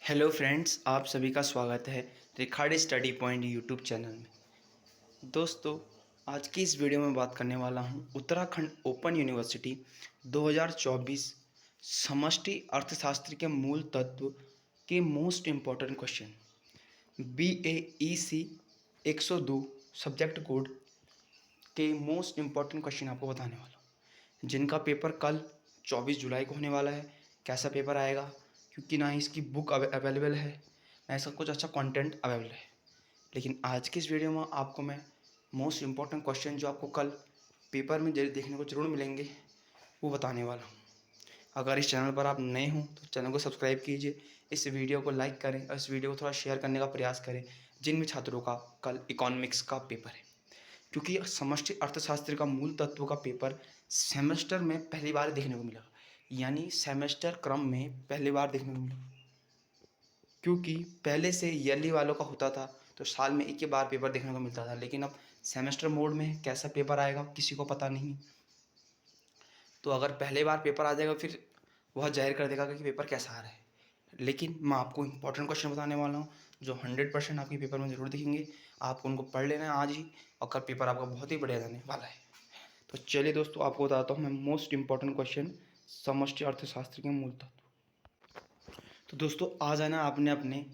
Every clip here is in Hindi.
हेलो फ्रेंड्स, आप सभी का स्वागत है Rikhari study point YouTube channel में। दोस्तों, आज की इस वीडियो में बात करने वाला हूं उत्तराखंड ओपन यूनिवर्सिटी 2024 समष्टि अर्थशास्त्र के मूल तत्व के most important question BAEC 102 subject code के मोस्ट इम्पॉर्टेंट क्वेश्चन आपको बताने वाला हूं, जिनका पेपर कल 24 जुलाई को होने वाला है। कैसा पेपर आएगा, क्योंकि ना ही इसकी बुक अवेलेबल है, ना इसका कुछ अच्छा कंटेंट अवेलेबल है। लेकिन आज की इस वीडियो में आपको मैं मोस्ट इम्पॉर्टेंट क्वेश्चन जो आपको कल पेपर में देखने को जरूर मिलेंगे वो बताने वाला हूँ। अगर इस चैनल पर आप नए हों तो चैनल को सब्सक्राइब कीजिए, इस वीडियो को लाइक करें और इस वीडियो को थोड़ा शेयर करने का प्रयास करें जिन भी छात्रों का कल इकोनॉमिक्स का पेपर है, क्योंकि समष्टि अर्थशास्त्र का मूल तत्व का पेपर सेमेस्टर में पहली बार देखने को मिला, यानी सेमेस्टर क्रम में पहली बार देखने को मिला। क्योंकि पहले से ईयरली वालों का होता था तो साल में एक ही बार पेपर देखने को मिलता था, लेकिन अब सेमेस्टर मोड में कैसा पेपर आएगा किसी को पता नहीं। तो अगर पहले बार पेपर आ जाएगा फिर वह जाहिर कर देगा कि पेपर कैसा आ रहा है। लेकिन मैं आपको इंपॉर्टेंट क्वेश्चन बताने वाला हूँ जो 100% आपके पेपर में ज़रूर दिखेंगे। आपको उनको पढ़ लेना है आज ही, और कल पेपर आपका बहुत ही बढ़िया जाने वाला है। तो चलिए दोस्तों, आपको बताता हूँ मैं मोस्ट इम्पॉर्टेंट क्वेश्चन समष्टि अर्थशास्त्र के मूल तत्व। तो दोस्तों, आ जाना आपने अपने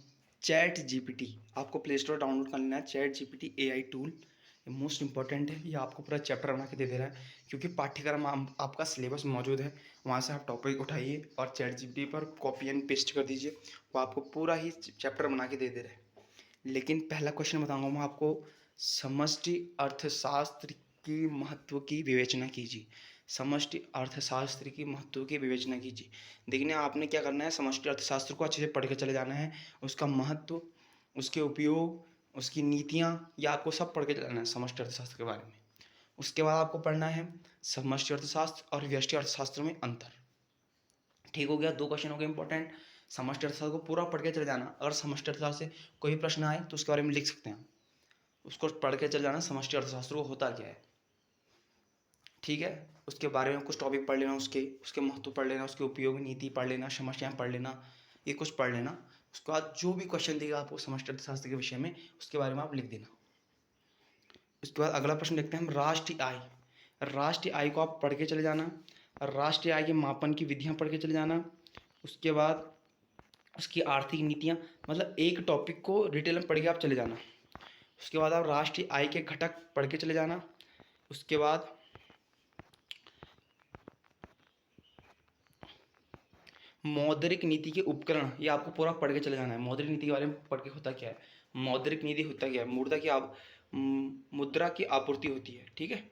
ChatGPT, आपको प्ले स्टोर डाउनलोड कर लेना है ChatGPT AI टूल। ये मोस्ट इंपॉर्टेंट है, ये आपको पूरा चैप्टर बना के दे रहा है, क्योंकि पाठ्यक्रम आपका सिलेबस मौजूद है। वहाँ से आप टॉपिक उठाइए और ChatGPT पर कॉपी एंड पेस्ट कर दीजिए, वो आपको पूरा ही चैप्टर बना के दे रहा है। लेकिन पहला क्वेश्चन बताऊंगा मैं आपको, समष्टि अर्थशास्त्र की महत्व की विवेचना कीजिए। समष्टि अर्थशास्त्र की महत्व की विवेचना कीजिए। देखने आपने क्या करना है, समष्टि अर्थशास्त्र को अच्छे से पढ़ के चले जाना है, उसका महत्व, उसके उपयोग, उसकी नीतियाँ, ये आपको सब पढ़ के चलाना है समष्टि अर्थशास्त्र के बारे में। उसके बाद आपको पढ़ना है समष्टि अर्थशास्त्र और व्यष्टि अर्थशास्त्र में अंतर। ठीक हो गया, दो क्वेश्चन हो गए इंपॉर्टेंट। समष्टि अर्थशास्त्र को पूरा पढ़ के चले जाना। अगर समष्टि अर्थशास्त्र से कोई प्रश्न आए तो उसके बारे में लिख सकते हैं, उसको पढ़ के चले जाना समष्टि अर्थशास्त्र को होता क्या है। ठीक है, उसके बारे में कुछ टॉपिक पढ़ लेना, उसके उसके महत्व पढ़ लेना, उसके उपयोग, नीति पढ़ लेना, समस्याएं पढ़ लेना, ये कुछ पढ़ लेना। उसके बाद जो भी क्वेश्चन देगा आपको समष्टि अर्थशास्त्र के विषय में, उसके बारे में आप लिख देना। उसके बाद अगला प्रश्न देखते हैं हम, राष्ट्रीय आय। राष्ट्रीय आय को आप पढ़ के चले जाना, राष्ट्रीय आय के मापन की विधियां पढ़ के चले जाना। उसके बाद उसकी आर्थिक नीतियाँ, मतलब एक टॉपिक को डिटेल में पढ़ के आप चले जाना। उसके बाद आप राष्ट्रीय आय के घटक पढ़ के चले जाना। उसके बाद मौद्रिक नीति के उपकरण, ये आपको पूरा पढ़ के चले जाना है। मौद्रिक नीति के बारे में पढ़ के होता क्या है, मौद्रिक नीति होता क्या है, मुद्रा की आपूर्ति होती है। ठीक है,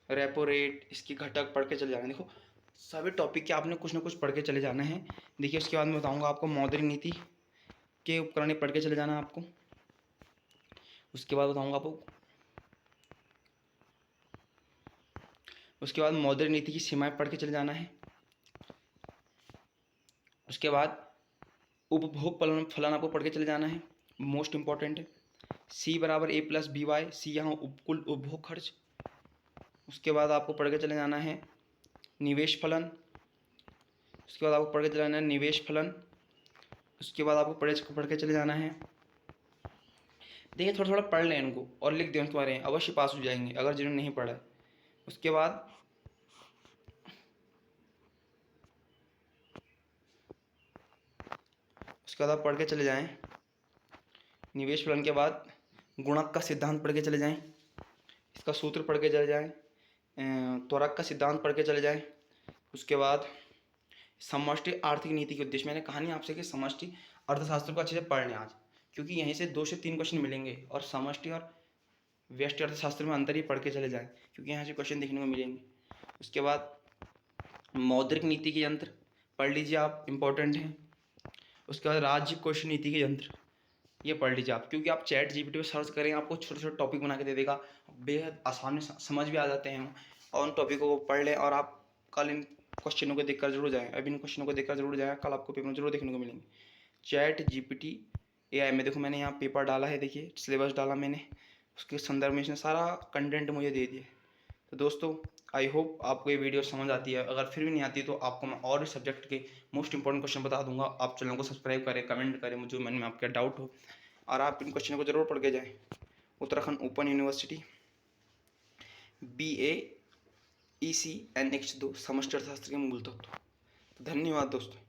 रेपो रेट, इसकी घटक पढ़ के चले जाना। देखो, सभी टॉपिक के आपने कुछ ना कुछ पढ़ के चले जाना है। देखिए, उसके बाद मैं बताऊंगा आपको मौद्रिक नीति के उपकरण पढ़ के चले जाना है आपको। उसके बाद बताऊंगा आपको, उसके बाद मौद्रिक नीति की सीमाएं पढ़ के चले जाना है। उसके बाद उपभोग फलन आपको पढ़ के चले जाना है, मोस्ट इंपॉर्टेंट है। C बराबर A+BY, सी यहाँ कुल उपभोग खर्च। उसके बाद आपको पढ़ के चले जाना है निवेश फलन। उसके बाद आपको पढ़ के चले जाना है निवेश फलन। उसके बाद आपको पढ़ के चले जाना है, देखिए थोड़ा थोड़ा पढ़ लें इनको और लिख दें उसके बारे में, अवश्य पास हो जाएंगे अगर जिन्होंने नहीं पढ़ा है। उसके बाद आप पढ़ के चले जाएं निवेश फलन के बाद गुणक का सिद्धांत पढ़ के चले जाएं, इसका सूत्र पढ़ के चले जाएं, त्वरक का सिद्धांत पढ़ के चले जाएं। उसके बाद समष्टि आर्थिक नीति के उद्देश्य, मैंने कहा नहीं आपसे कि समष्टि अर्थशास्त्र को अच्छे से पढ़ लें आज, क्योंकि यहीं से 2 से 3 क्वेश्चन मिलेंगे। और समष्टि और व्यष्टि अर्थशास्त्र में अंतर ही पढ़ के चले जाएं, क्योंकि यहाँ से क्वेश्चन देखने को मिलेंगे। उसके बाद मौद्रिक नीति के यंत्र पढ़ लीजिए आप, इम्पोर्टेंट है। उसके बाद राज्य कोष नीति के यंत्र, ये पढ़ लीजिए आप, क्योंकि आप ChatGPT पे सर्च करें आपको छोटे छोटे टॉपिक बना के दे देगा, बेहद आसानी से समझ भी आ जाते हैं। और उन टॉपिकों को पढ़ लें और आप कल इन क्वेश्चनों को देखकर जरूर जाएँ, अब इन क्वेश्चनों को देखकर जरूर जाएँ, कल आपको पेपर में जरूर देखने को मिलेंगे। ChatGPT AI में देखो मैंने यहाँ पेपर डाला है, देखिए सिलेबस डाला मैंने, उसके संदर्भ में इसने सारा कंटेंट मुझे दे दिया। तो दोस्तों, आई होप आपको ये वीडियो समझ आती है। अगर फिर भी नहीं आती तो आपको मैं और भी सब्जेक्ट के मोस्ट इंपॉर्टेंट क्वेश्चन बता दूंगा। आप चैनल को सब्सक्राइब करें, कमेंट करें मुझे मन में आपके डाउट हो, और आप इन क्वेश्चनों को जरूर पढ़ के जाएँ। Uttarakhand open university BA EC NH2 समष्टि अर्थशास्त्र के मूल तत्व। धन्यवाद दोस्तों।